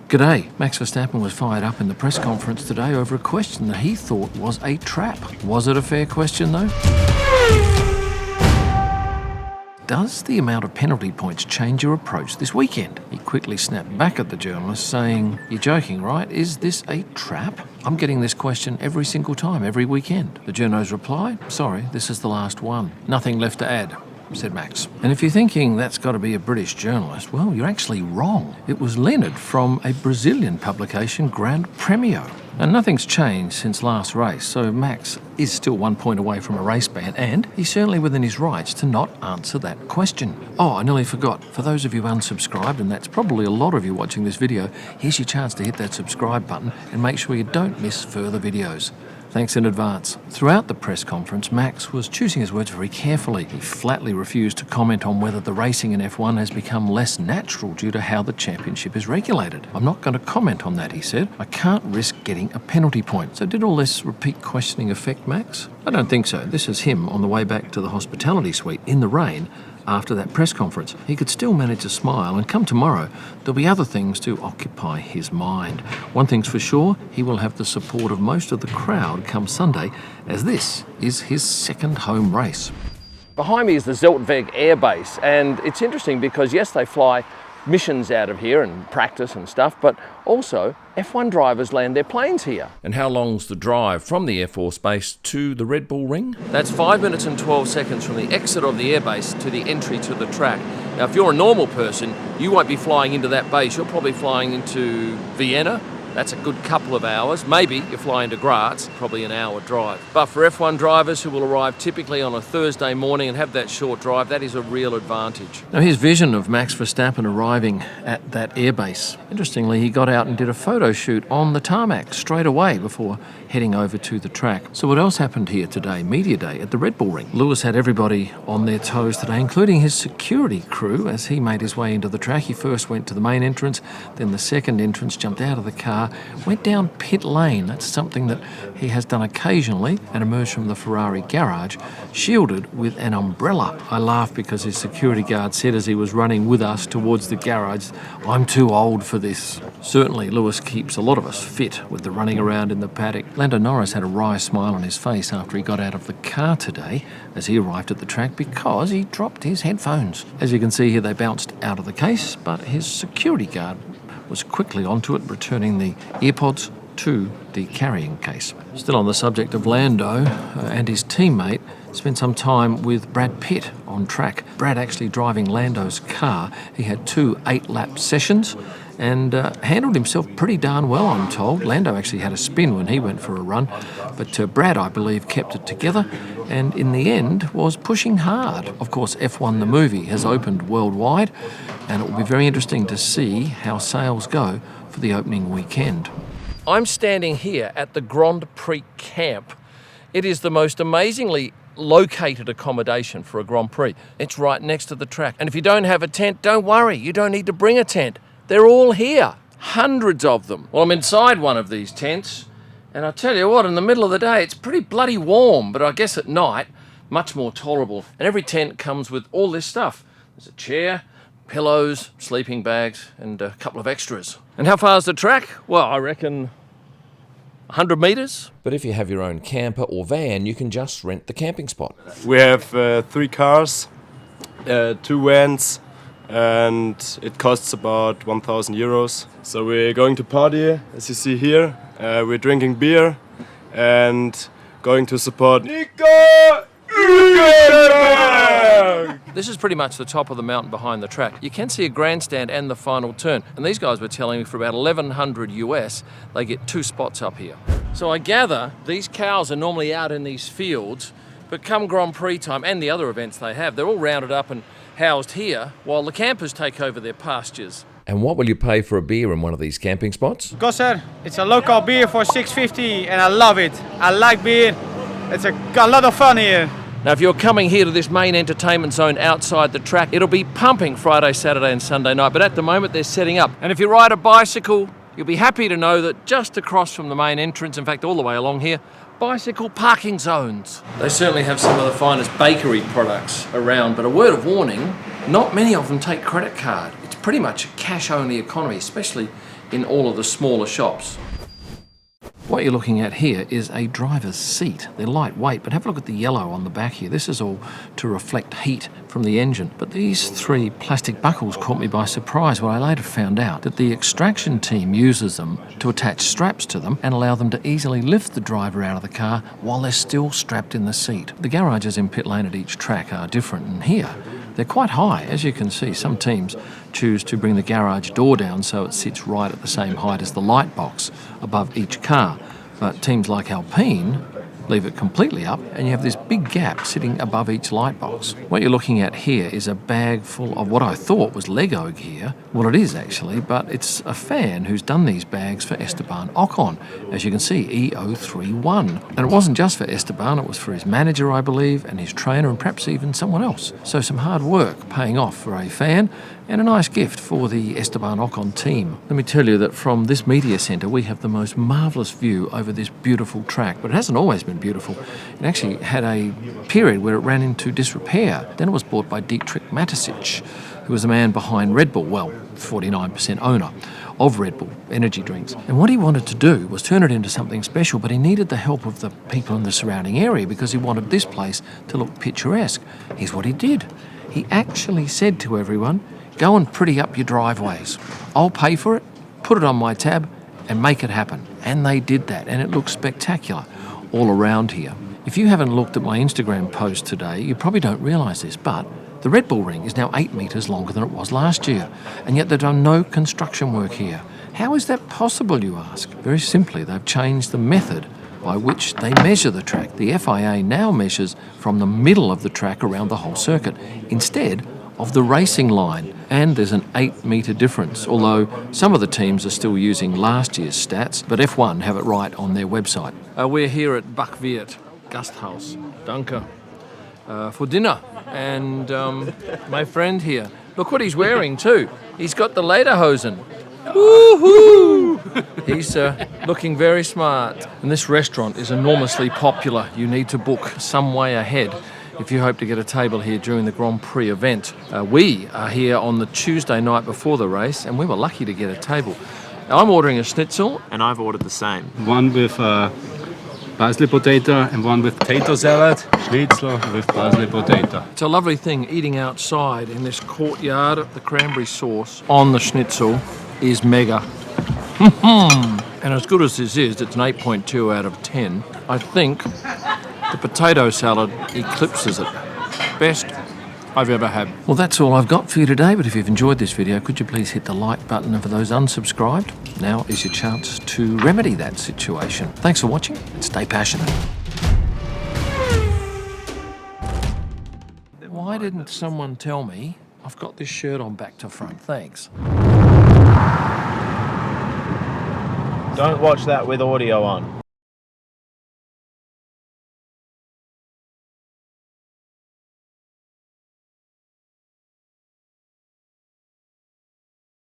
G'day. Max Verstappen was fired up in the press conference today over a question that he thought was a trap. Was it a fair question though? Does the amount of penalty points change your approach this weekend? He quickly snapped back at the journalist saying, "You're joking, right? Is this a trap?" I'm getting this question every single time, every weekend. The journo's reply, "Sorry, this is the last one. Nothing left to add," said Max. And if you're thinking that's got to be a British journalist, well, you're actually wrong. It was Leonard from a Brazilian publication, Grande Premio. And nothing's changed since last race, so Max is still 1 point away from a race ban, and he's certainly within his rights to not answer that question. Oh, I nearly forgot. For those of you unsubscribed, and that's probably a lot of you watching this video, here's your chance to hit that subscribe button and make sure you don't miss further videos. Thanks in advance. Throughout the press conference, Max was choosing his words very carefully. He flatly refused to comment on whether the racing in F1 has become less natural due to how the championship is regulated. "I'm not going to comment on that," he said. "I can't risk getting a penalty point." So did all this repeat questioning affect Max? I don't think so. This is him on the way back to the hospitality suite in the rain after that press conference. He could still manage to smile, and come tomorrow, there'll be other things to occupy his mind. One thing's for sure, he will have the support of most of the crowd come Sunday, as this is his second home race. Behind me is the Zeltweg Air Base, and it's interesting because, yes, they fly missions out of here and practice and stuff, but also F1 drivers land their planes here. And how long's the drive from the Air Force base to the Red Bull Ring? That's 5 minutes and 12 seconds from the exit of the airbase to the entry to the track. Now, if you're a normal person, you won't be flying into that base. You're probably flying into Vienna. That's a good couple of hours. Maybe you're flying to Graz, probably an hour drive. But for F1 drivers who will arrive typically on a Thursday morning and have that short drive, that is a real advantage. Now, his vision of Max Verstappen arriving at that airbase. Interestingly, he got out and did a photo shoot on the tarmac straight away before heading over to the track. So what else happened here today? Media Day at the Red Bull Ring. Lewis had everybody on their toes today, including his security crew, as he made his way into the track. He first went to the main entrance, then the second entrance, jumped out of the car, went down pit lane. That's something that he has done occasionally, and emerged from the Ferrari garage, shielded with an umbrella. I laughed because his security guard said as he was running with us towards the garage, "I'm too old for this." Certainly, Lewis keeps a lot of us fit with the running around in the paddock. Lando Norris had a wry smile on his face after he got out of the car today as he arrived at the track because he dropped his headphones. As you can see here, they bounced out of the case, but his security guard was quickly onto it, returning the earpods to the carrying case. Still on the subject of Lando and his teammate, spent some time with Brad Pitt on track. Brad actually driving Lando's car. He had 2 8-lap sessions and handled himself pretty darn well, I'm told. Lando actually had a spin when he went for a run, but Brad, I believe, kept it together and in the end was pushing hard. Of course, F1 the movie has opened worldwide, and it will be very interesting to see how sales go for the opening weekend. I'm standing here at the Grand Prix camp. It is the most amazingly located accommodation for a Grand Prix. It's right next to the track. And if you don't have a tent, don't worry, you don't need to bring a tent. They're all here, hundreds of them. Well, I'm inside one of these tents, and I tell you what, in the middle of the day, it's pretty bloody warm, but I guess at night, much more tolerable. And every tent comes with all this stuff. There's a chair, pillows, sleeping bags, and a couple of extras. And how far is the track? Well, I reckon 100 metres. But if you have your own camper or van, you can just rent the camping spot. We have 3 cars, 2 vans, and it costs about 1,000 euros. So we're going to party, as you see here. We're drinking beer and going to support Nico Hülkenberg! This is pretty much the top of the mountain behind the track. You can see a grandstand and the final turn. And these guys were telling me for about 1,100 US, they get 2 spots up here. So I gather these cows are normally out in these fields, but come Grand Prix time and the other events they have, they're all rounded up and housed here while the campers take over their pastures. And what will you pay for a beer in one of these camping spots? Gosser, it's a local beer for 6.50 and I love it. I like beer. It's a lot of fun here. Now, if you're coming here to this main entertainment zone outside the track, it'll be pumping Friday, Saturday and Sunday night, but at the moment they're setting up. And if you ride a bicycle, you'll be happy to know that just across from the main entrance, in fact all the way along here, bicycle parking zones. They certainly have some of the finest bakery products around, but a word of warning, not many of them take credit card. It's pretty much a cash-only economy, especially in all of the smaller shops. What you're looking at here is a driver's seat. They're lightweight, but have a look at the yellow on the back here. This is all to reflect heat from the engine. But these 3 plastic buckles caught me by surprise when I later found out that the extraction team uses them to attach straps to them and allow them to easily lift the driver out of the car while they're still strapped in the seat. The garages in pit lane at each track are different, and here they're quite high. As you can see, some teams choose to bring the garage door down so it sits right at the same height as the light box above each car. But teams like Alpine leave it completely up, and you have this big gap sitting above each light box. What you're looking at here is a bag full of what I thought was Lego gear. Well, it is actually, but it's a fan who's done these bags for Esteban Ocon, as you can see, E031. And it wasn't just for Esteban, it was for his manager, I believe, and his trainer, and perhaps even someone else. So some hard work paying off for a fan, and a nice gift for the Esteban Ocon team. Let me tell you that from this media centre we have the most marvellous view over this beautiful track, but it hasn't always been beautiful. It actually had a period where it ran into disrepair. Then it was bought by Dietrich Mateschitz, who was the man behind Red Bull, well, 49% owner of Red Bull energy drinks. And what he wanted to do was turn it into something special, but he needed the help of the people in the surrounding area because he wanted this place to look picturesque. Here's what he did. He actually said to everyone, go and pretty up your driveways. I'll pay for it, put it on my tab, and make it happen. And they did that, and it looks spectacular all around here. If you haven't looked at my Instagram post today, you probably don't realise this, but the Red Bull ring is now 8 metres longer than it was last year, and yet they've done no construction work here. How is that possible, you ask? Very simply, they've changed the method by which they measure the track. The FIA now measures from the middle of the track around the whole circuit, instead of the racing line, and there's an 8 metre difference, although some of the teams are still using last year's stats, but F1 have it right on their website. We're here at Backwirt Gasthaus, Danke, for dinner, and my friend here, look what he's wearing too. He's got the lederhosen. Woohoo! He's looking very smart. And this restaurant is enormously popular. You need to book some way ahead if you hope to get a table here during the Grand Prix event. We are here on the Tuesday night before the race, and we were lucky to get a table. Now, I'm ordering a schnitzel. And I've ordered the same. One with parsley potato and one with potato salad. Schnitzel with parsley potato. It's a lovely thing eating outside in this courtyard. The cranberry sauce on the schnitzel is mega. And as good as this is, it's an 8.2 out of 10. I think the potato salad eclipses it. Best I've ever had. Well, that's all I've got for you today, but if you've enjoyed this video, could you please hit the like button, and for those unsubscribed, now is your chance to remedy that situation. Thanks for watching, and stay passionate. Why didn't someone tell me I've got this shirt on back to front? Thanks. Don't watch that with audio on.